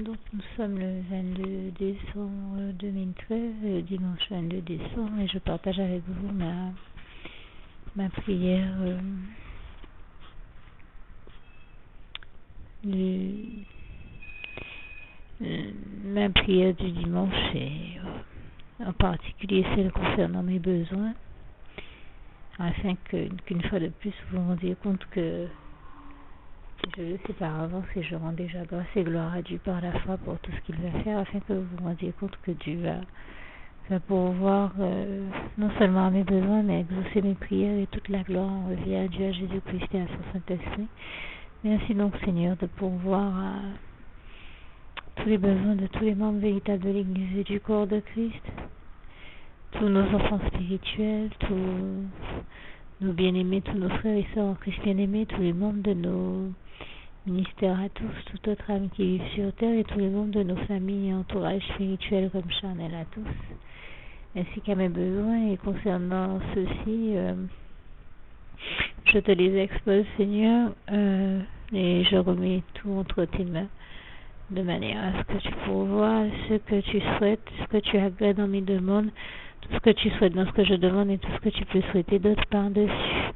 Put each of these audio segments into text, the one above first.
Donc nous sommes le 22 décembre 2013, dimanche 22 décembre, et je partage avec vous ma prière ma prière du dimanche, et en particulier celle concernant mes besoins, afin qu'une fois de plus vous vous rendiez compte que je le sais par avance et je rends déjà grâce et gloire à Dieu par la foi pour tout ce qu'il va faire, afin que vous vous rendiez compte que Dieu va pourvoir non seulement à mes besoins, mais exaucer mes prières, et toute la gloire en revient à Dieu, à Jésus-Christ et à son Saint-Esprit. Merci donc, Seigneur, de pourvoir à tous les besoins de tous les membres véritables de l'Église et du corps de Christ, tous nos enfants spirituels, tous nos bien-aimés, tous nos frères et sœurs en Christ bien-aimés, tous les membres de nos ministères à tous, toute autre âme qui vit sur terre, et tous les membres de nos familles et entourages spirituels comme charnels à tous, ainsi qu'à mes besoins. Et concernant ceux-ci, je te les expose, Seigneur, et je remets tout entre tes mains, de manière à ce que tu pourvoies ce que tu souhaites, ce que tu agrées dans mes demandes, tout ce que tu souhaites dans ce que je demande, et tout ce que tu peux souhaiter d'autre par-dessus.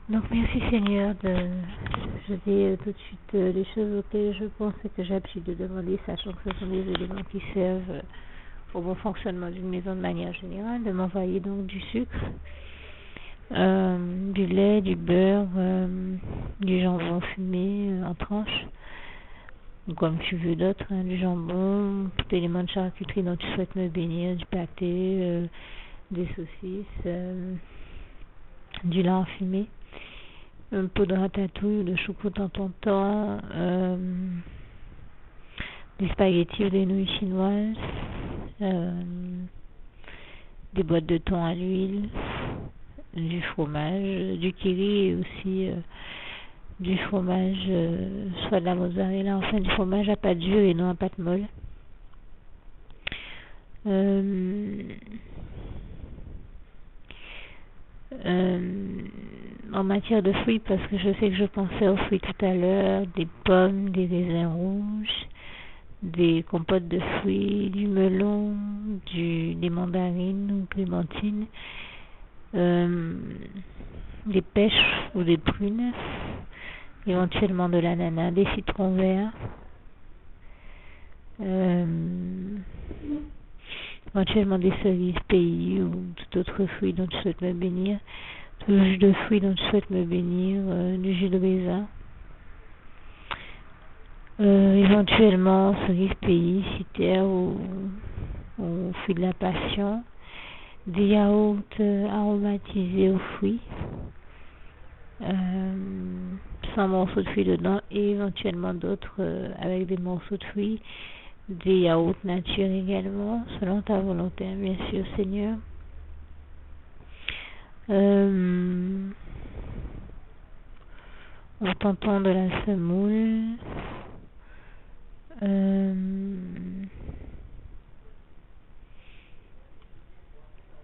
Donc merci, Seigneur. Je dis tout de suite les choses auxquelles je pense et que j'ai l'habitude de demander, sachant que ce sont des éléments qui servent au bon fonctionnement d'une maison de manière générale. De m'envoyer donc du sucre, du lait, du beurre, du jambon fumé en tranches, comme tu veux d'autres, du jambon, tout élément de charcuterie dont tu souhaites me bénir, du pâté, des saucisses, du lard fumé, un pot de ratatouille ou de choucroute en ton temps, des spaghettis ou des nouilles chinoises, des boîtes de thon à l'huile, du fromage, du kiri, et aussi du fromage, soit de la mozzarella, enfin du fromage à pâte dure et non à pâte molle. En matière de fruits, parce que je sais que je pensais aux fruits tout à l'heure, des pommes, des raisins rouges, des compotes de fruits, du melon, des mandarines ou clémentines, des pêches ou des prunes, éventuellement de l'ananas, des citrons verts, éventuellement des cerises pays ou tout autre fruit dont tu souhaites me bénir, tout jus de fruits dont tu souhaites me bénir, du jus de raisin, éventuellement cerises pays, citer ou fruits de la passion, des yaourts aromatisés aux fruits, sans morceaux de fruits dedans, et éventuellement d'autres avec des morceaux de fruits, des yaourts nature également, selon ta volonté, bien sûr, Seigneur. En tentant de la semoule,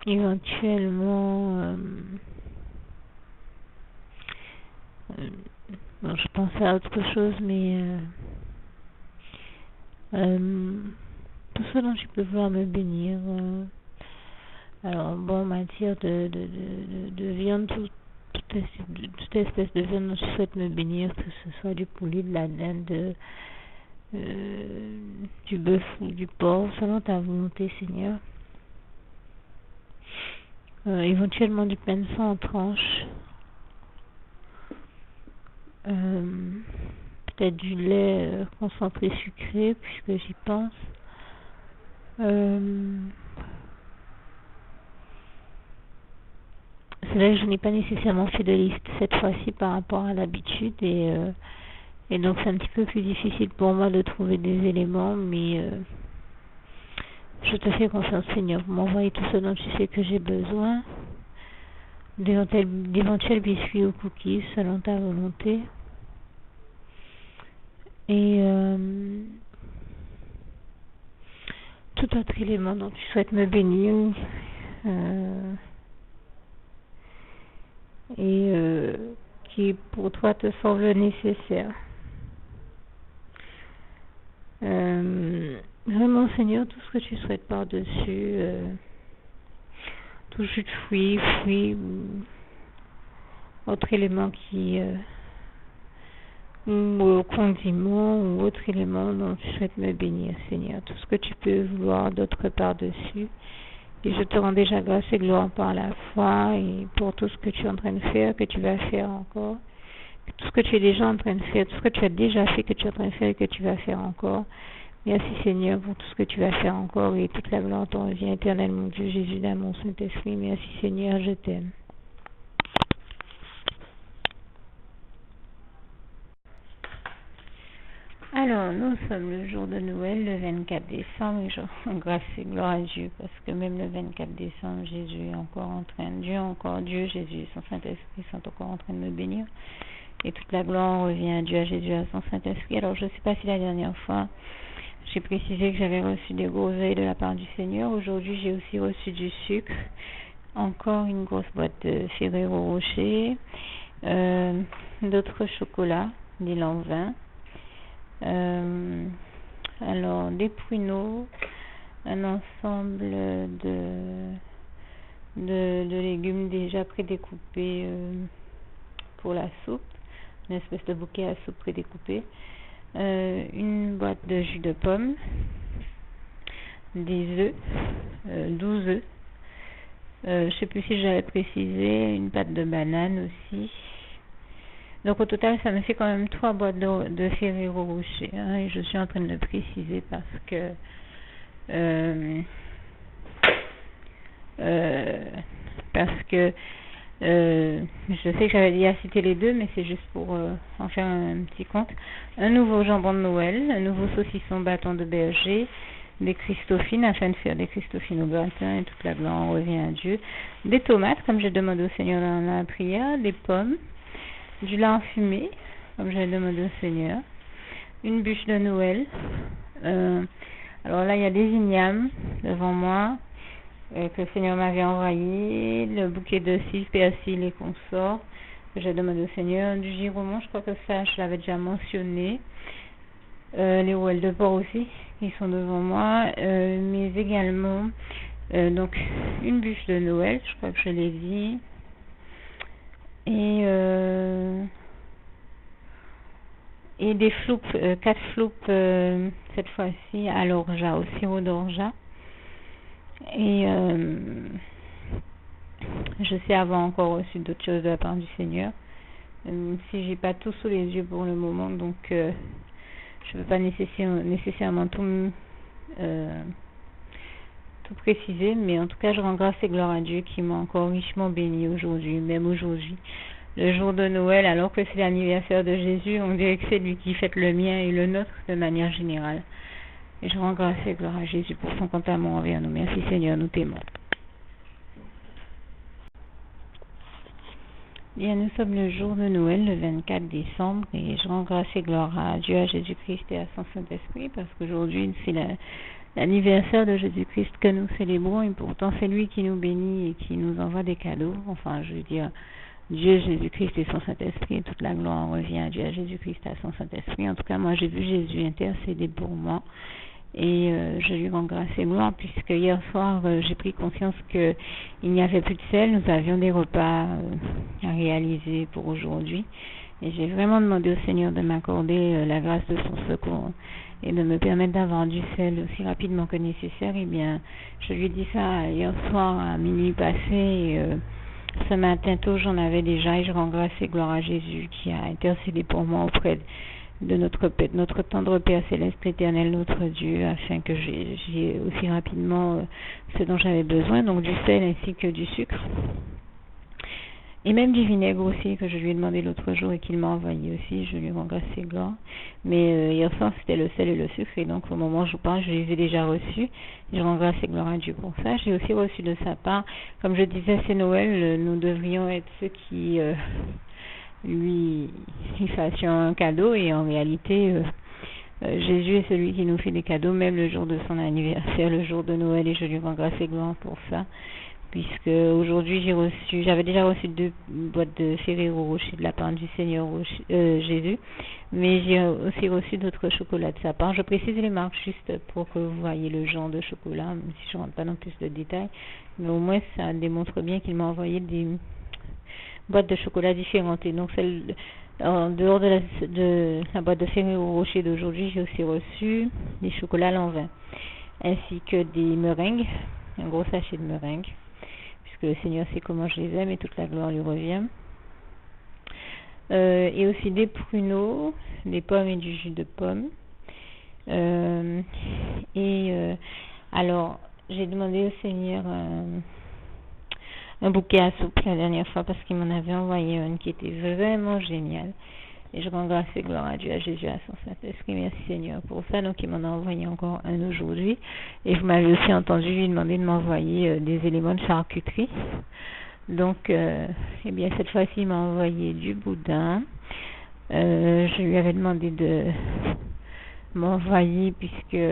éventuellement bon, je pensais à autre chose, mais tout ce dont tu peux vouloir me bénir, alors bon, en matière de viande, toute espèce de viande dont tu souhaites me bénir, que ce soit du poulet, de la dinde, du bœuf ou du porc, selon ta volonté, Seigneur. Éventuellement du pain de sang en tranches, peut-être du lait concentré sucré, puisque j'y pense. C'est vrai que je n'ai pas nécessairement fait de liste cette fois-ci par rapport à l'habitude, et donc c'est un petit peu plus difficile pour moi de trouver des éléments, mais je te fais confiance, Seigneur, pour m'envoyer tout ce dont tu sais que j'ai besoin, d'éventuels biscuits ou cookies selon ta volonté, et tout autre élément dont tu souhaites me bénir, et qui pour toi te semble nécessaire. Vraiment, Seigneur, tout ce que tu souhaites par-dessus, tout jus de fruits ou autre élément ou condiment ou autre élément dont tu souhaites me bénir, Seigneur. Tout ce que tu peux vouloir d'autre par-dessus. Et je te rends déjà grâce et gloire par la foi et pour tout ce que tu es en train de faire, que tu vas faire encore. Tout ce que tu es déjà en train de faire, tout ce que tu as déjà fait, que tu es en train de faire et que tu vas faire encore. Merci Seigneur pour tout ce que tu vas faire encore et toute la gloire t'en revient, éternel mon Dieu, Jésus dans mon Saint-Esprit. Merci Seigneur, je t'aime. Alors, nous sommes le jour de Noël, le 24 décembre, et je rends grâce et gloire à Dieu, parce que même le 24 décembre, Jésus est encore en train, Dieu, Jésus et son Saint-Esprit sont encore en train de me bénir. Et toute la gloire revient à Dieu, à Jésus, à son Saint-Esprit. Alors, je ne sais pas si la dernière fois, j'ai précisé que j'avais reçu des groseilles de la part du Seigneur. Aujourd'hui, j'ai aussi reçu du sucre, encore une grosse boîte de Ferrero Rocher, d'autres chocolats, des Lanvin. Alors des pruneaux, un ensemble de légumes déjà prédécoupés pour la soupe, une espèce de bouquet à soupe prédécoupé, une boîte de jus de pomme, des œufs, 12 œufs, je sais plus si j'avais précisé, une pâte de banane aussi. Donc au total, ça me fait quand même 3 boîtes de Ferrero Rocher. Hein, et je suis en train de le préciser parce que je sais que j'avais déjà cité les deux, mais c'est juste pour en faire un petit compte. Un nouveau jambon de Noël, un nouveau saucisson bâton de berger, des Christophines afin de faire des Christophines au gratin et toute la gloire revient à Dieu. Des tomates, comme j'ai demandé au Seigneur dans la prière, des pommes. Du lard fumé, comme j'ai demandé au Seigneur, une bûche de Noël. Alors là, il y a des ignames devant moi que le Seigneur m'avait envoyé, le bouquet de cils, persil et consorts que j'ai demandé au Seigneur, du giromont, je crois que ça, je l'avais déjà mentionné, les rouelles de porc aussi, qui sont devant moi, mais également, donc, une bûche de Noël, je crois que je l'ai dit, et des floupes, 4 floupes cette fois-ci à l'orgeat, au sirop d'orgeat. Et je sais avoir encore reçu d'autres choses de la part du Seigneur, même si j'ai pas tout sous les yeux pour le moment, donc je ne peux pas nécessairement tout préciser, mais en tout cas je rends grâce et gloire à Dieu qui m'a encore richement béni aujourd'hui, même aujourd'hui, le jour de Noël, alors que c'est l'anniversaire de Jésus. On dirait que c'est lui qui fête le mien et le nôtre de manière générale, et je rends grâce et gloire à Jésus pour son compte amour envers nous. Merci Seigneur, nous t'aimons. Bien, nous sommes le jour de Noël, le 24 décembre, et je rends grâce et gloire à Dieu, à Jésus-Christ et à son Saint-Esprit, parce qu'aujourd'hui c'est l'anniversaire de Jésus-Christ que nous célébrons, et pourtant c'est lui qui nous bénit et qui nous envoie des cadeaux. Enfin, je veux dire, Dieu, Jésus-Christ et son Saint-Esprit, et toute la gloire revient à Dieu, à Jésus-Christ et à son Saint-Esprit. En tout cas, moi j'ai vu Jésus intercéder pour moi, et je lui rends grâce et gloire, puisque hier soir j'ai pris conscience qu'il n'y avait plus de sel. Nous avions des repas à réaliser pour aujourd'hui, et j'ai vraiment demandé au Seigneur de m'accorder la grâce de son secours et de me permettre d'avoir du sel aussi rapidement que nécessaire. Et bien, je lui ai dit ça hier soir à minuit passé, et ce matin tôt j'en avais déjà, et je rends grâce et gloire à Jésus qui a intercédé pour moi auprès de notre tendre Père céleste, éternel, notre Dieu, afin que j'ai aussi rapidement ce dont j'avais besoin, donc du sel ainsi que du sucre, et même du vinaigre aussi, que je lui ai demandé l'autre jour et qu'il m'a envoyé aussi. Je lui rends grâce et gloire. Mais hier soir c'était le sel et le sucre, et donc au moment où je vous parle, je les ai déjà reçus. Je rends grâce et gloire à Dieu pour ça. J'ai aussi reçu de sa part, comme je disais, c'est Noël, nous devrions être ceux qui lui fassions un cadeau, et en réalité Jésus est celui qui nous fait des cadeaux, même le jour de son anniversaire, le jour de Noël, et je lui rends grâce et gloire pour ça, puisque aujourd'hui j'avais déjà reçu 2 boîtes de Ferrero Rocher de la part du Seigneur Jésus, mais j'ai aussi reçu d'autres chocolats de sa part. Je précise les marques juste pour que vous voyez le genre de chocolat, même si je ne rentre pas dans plus de détails, mais au moins ça démontre bien qu'il m'a envoyé des boîtes de chocolat différentes. Et donc en dehors de la boîte de Ferrero Rocher d'aujourd'hui, j'ai aussi reçu des chocolats Lanvin, ainsi que des meringues, un gros sachet de meringues, puisque le Seigneur sait comment je les aime et toute la gloire lui revient. Et aussi des pruneaux, des pommes et du jus de pomme. Alors, j'ai demandé au Seigneur un bouquet à soupe la dernière fois parce qu'il m'en avait envoyé une qui était vraiment géniale. Et je rends grâce et gloire à Dieu, à Jésus, à son Saint-Esprit. Merci Seigneur pour ça. Donc il m'en a envoyé encore un aujourd'hui. Et vous m'avez aussi entendu lui demander de m'envoyer des éléments de charcuterie. Donc, eh bien cette fois-ci, il m'a envoyé du boudin. Je lui avais demandé de m'envoyer, puisque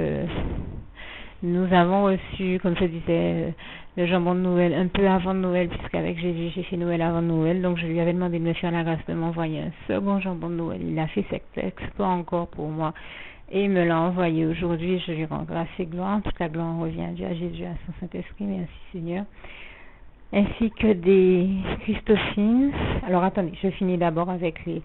nous avons reçu, comme je disais, le jambon de Noël un peu avant Noël, puisqu'avec Jésus, j'ai fait Noël avant Noël. Donc, je lui avais demandé de me faire la grâce de m'envoyer un second jambon de Noël. Il a fait cet exploit encore pour moi et il me l'a envoyé aujourd'hui. Je lui rends grâce et gloire. Toute la gloire revient à Dieu, à Jésus, à son Saint-Esprit. Merci Seigneur. Ainsi que des Christophines. Alors, attendez, je finis d'abord avec les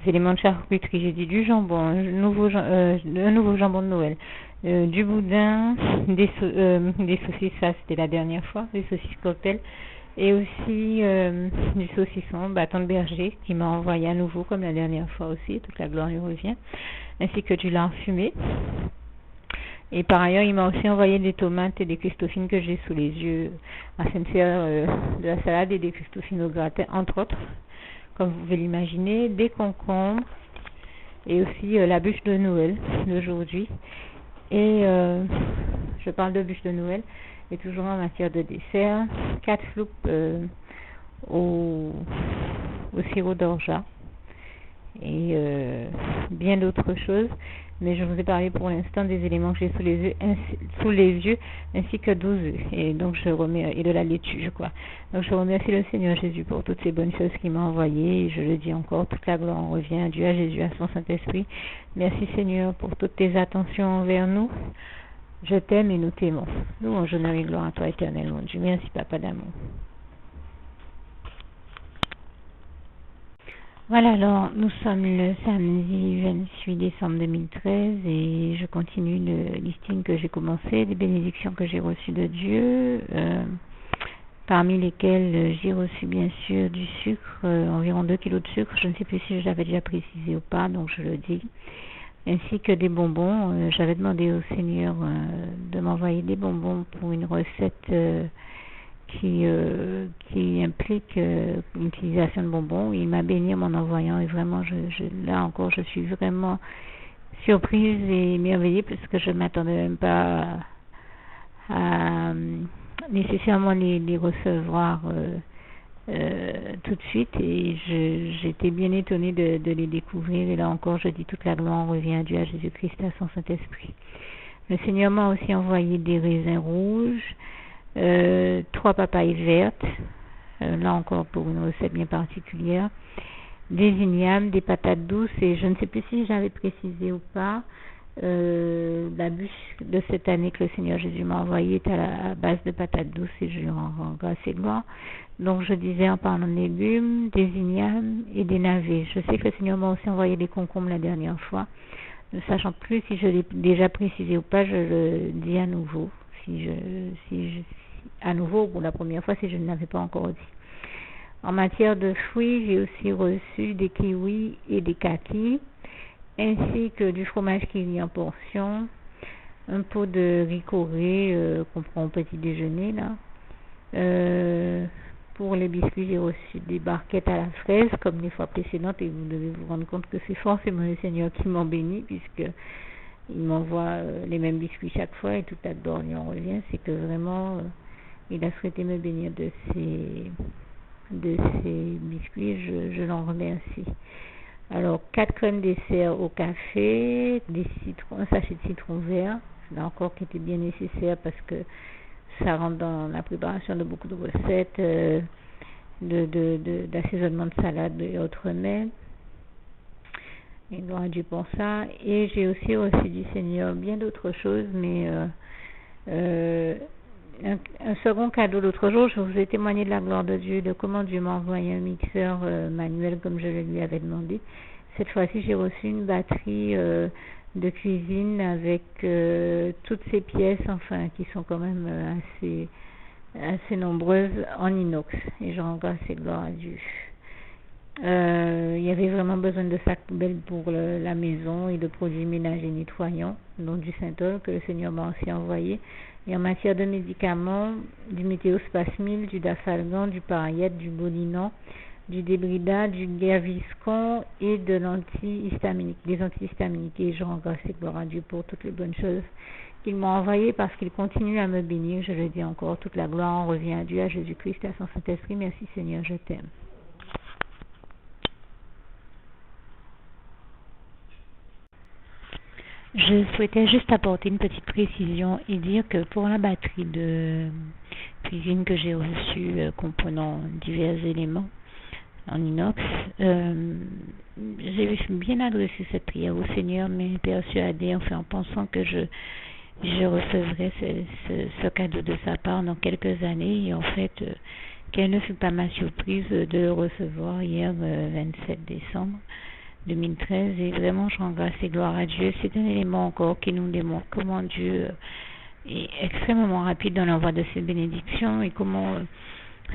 éléments de charcuterie. J'ai dit du jambon, un nouveau jambon de Noël, du boudin, des saucisses, ça c'était la dernière fois, des saucisses cocktail, et aussi du saucisson bâton de berger qui m'a envoyé à nouveau comme la dernière fois aussi, toute la gloire lui revient, ainsi que du lard fumé. Et par ailleurs, il m'a aussi envoyé des tomates et des Christophines que j'ai sous les yeux, afin de faire de la salade et des Christophines au gratin, entre autres, comme vous pouvez l'imaginer, des concombres et aussi la bûche de Noël d'aujourd'hui. Et je parle de bûche de Noël, et toujours en matière de dessert, 4 floupes au sirop d'orgeat et bien d'autres choses. Mais je vous ai parlé pour l'instant des éléments que j'ai sous les yeux, ainsi que 12 œufs. Et donc et de la laitue, je crois. Donc je remercie le Seigneur Jésus pour toutes ces bonnes choses qu'il m'a envoyées. Et je le dis encore, toute la gloire revient à Dieu, à Jésus, à son Saint-Esprit. Merci Seigneur pour toutes tes attentions envers nous. Je t'aime et nous t'aimons. Nous, en honneur et gloire à toi, éternel mon Dieu. Merci Papa d'amour. Voilà, alors nous sommes le samedi 28 décembre 2013 et je continue le listing que j'ai commencé, des bénédictions que j'ai reçues de Dieu, parmi lesquelles j'ai reçu bien sûr du sucre, environ 2 kilos de sucre, je ne sais plus si je l'avais déjà précisé ou pas, donc je le dis, ainsi que des bonbons. J'avais demandé au Seigneur de m'envoyer des bonbons pour une recette qui implique l'utilisation de bonbons. Il m'a béni en m'en envoyant et vraiment, là encore, je suis vraiment surprise et émerveillée parce que je ne m'attendais même pas à nécessairement les recevoir tout de suite et j'étais bien étonnée de les découvrir. Et là encore, je dis toute la gloire revient à Dieu, à Jésus-Christ, à son Saint-Esprit. Le Seigneur m'a aussi envoyé des raisins rouges, 3 papayes vertes, là encore pour une recette bien particulière, des ignames, des patates douces, et je ne sais plus si j'avais précisé ou pas, la bûche de cette année que le Seigneur Jésus m'a envoyée est à base de patates douces et je lui rends grâce et gloire. Donc je disais en parlant de légumes, des ignames et des navets. Je sais que le Seigneur m'a aussi envoyé des concombres la dernière fois, ne sachant plus si je l'ai déjà précisé ou pas, je le dis à nouveau. À nouveau pour la première fois si je ne l'avais pas encore dit. En matière de fruits, j'ai aussi reçu des kiwis et des kakis, ainsi que du fromage kiwi en portion, un pot de riz coré qu'on prend au petit déjeuner là. Pour les biscuits, j'ai reçu des barquettes à la fraise comme les fois précédentes et vous devez vous rendre compte que c'est forcément le Seigneur qui m'en bénit puisque il m'envoie les mêmes biscuits chaque fois et toute la gloire lui en revient. C'est que vraiment il a souhaité me bénir de ces biscuits, je l'en remercie. Alors 4 crèmes dessert au café, un sachet de citron vert, là encore qui était bien nécessaire parce que Ça rentre dans la préparation de beaucoup de recettes, d'assaisonnement de salade et autres mets. Et gloire à Dieu pour ça. Et j'ai aussi reçu du Seigneur bien d'autres choses, mais un second cadeau. L'autre jour, je vous ai témoigné de la gloire de Dieu, de comment Dieu m'a envoyé un mixeur manuel comme je le lui avais demandé. Cette fois-ci, j'ai reçu une batterie de cuisine avec toutes ces pièces, enfin, qui sont quand même assez nombreuses en inox. Et je rends grâce et gloire à Dieu. Il y avait vraiment besoin de sacs poubelles pour la maison et de produits ménagers nettoyants, donc du Saint-Ol que le Seigneur m'a aussi envoyé. Et en matière de médicaments, du météospasmil, du dafalgan, du parayette, du bolinan, du débrida, du gaviscon et de l'antihistaminique, des antihistaminiques. Et je rends grâce et gloire à Dieu pour toutes les bonnes choses qu'il m'a envoyées parce qu'il continue à me bénir. Je le dis encore, toute la gloire en revient à Dieu, à Jésus-Christ, à son Saint-Esprit. Merci Seigneur, je t'aime. Je souhaitais juste apporter une petite précision et dire que pour la batterie de cuisine que j'ai reçue comprenant divers éléments en inox, j'ai bien adressé cette prière au Seigneur, mais persuadée, enfin en pensant que je recevrais ce cadeau de sa part dans quelques années, et en fait quelle ne fut pas ma surprise de le recevoir hier 27 décembre 2013, et vraiment je rends grâce et gloire à Dieu. C'est un élément encore qui nous démontre comment Dieu est extrêmement rapide dans l'envoi de ses bénédictions et comment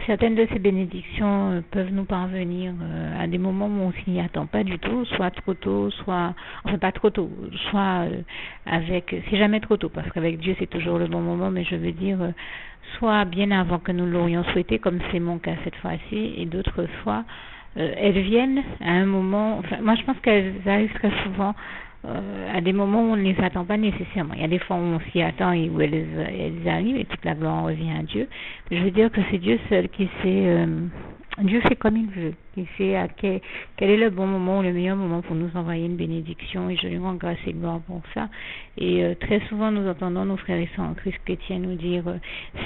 certaines de ces bénédictions peuvent nous parvenir à des moments où on s'y attend pas du tout, soit trop tôt, soit, enfin pas trop tôt, soit c'est jamais trop tôt, parce qu'avec Dieu c'est toujours le bon moment, mais je veux dire, soit bien avant que nous l'aurions souhaité, comme c'est mon cas cette fois-ci, et d'autres fois, elles viennent à un moment, enfin, moi je pense qu'elles arrivent très souvent à des moments où on ne les attend pas nécessairement. Il y a des fois où on s'y attend et où elles arrivent et toute la gloire revient à Dieu. Je veux dire que c'est Dieu seul qui sait, Dieu fait comme il veut, qui sait quel est le bon moment ou le meilleur moment pour nous envoyer une bénédiction, et je lui rends grâce et gloire pour ça. Et très souvent nous entendons nos frères et sœurs en Christ chrétien nous dire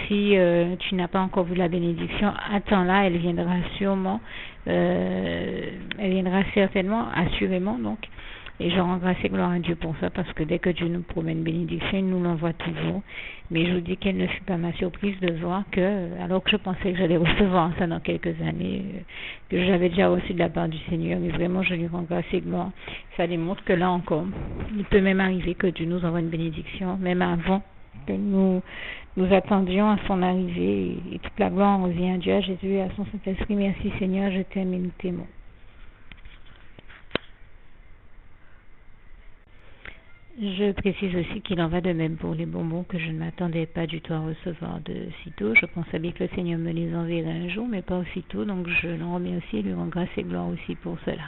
si tu n'as pas encore vu la bénédiction, attends-la, elle viendra sûrement, elle viendra certainement, assurément donc. Et je rends grâce et gloire à Dieu pour ça, parce que dès que Dieu nous promet une bénédiction, il nous l'envoie toujours. Mais je vous dis quelle ne fut pas ma surprise de voir que, alors que je pensais que j'allais recevoir ça dans quelques années, que j'avais déjà reçu de la part du Seigneur, mais vraiment je lui rends grâce et gloire. Ça démontre que là encore, il peut même arriver que Dieu nous envoie une bénédiction, même avant que nous attendions à son arrivée. Et toute la gloire revient à Dieu, à Jésus et à son Saint-Esprit. Merci Seigneur, je t'aime et nous t'aimons. Je précise aussi qu'il en va de même pour les bonbons que je ne m'attendais pas du tout à recevoir de sitôt. Je pensais bien que le Seigneur me les enverrait un jour, mais pas aussitôt, donc je l'en remercie et lui rends grâce et gloire aussi pour cela.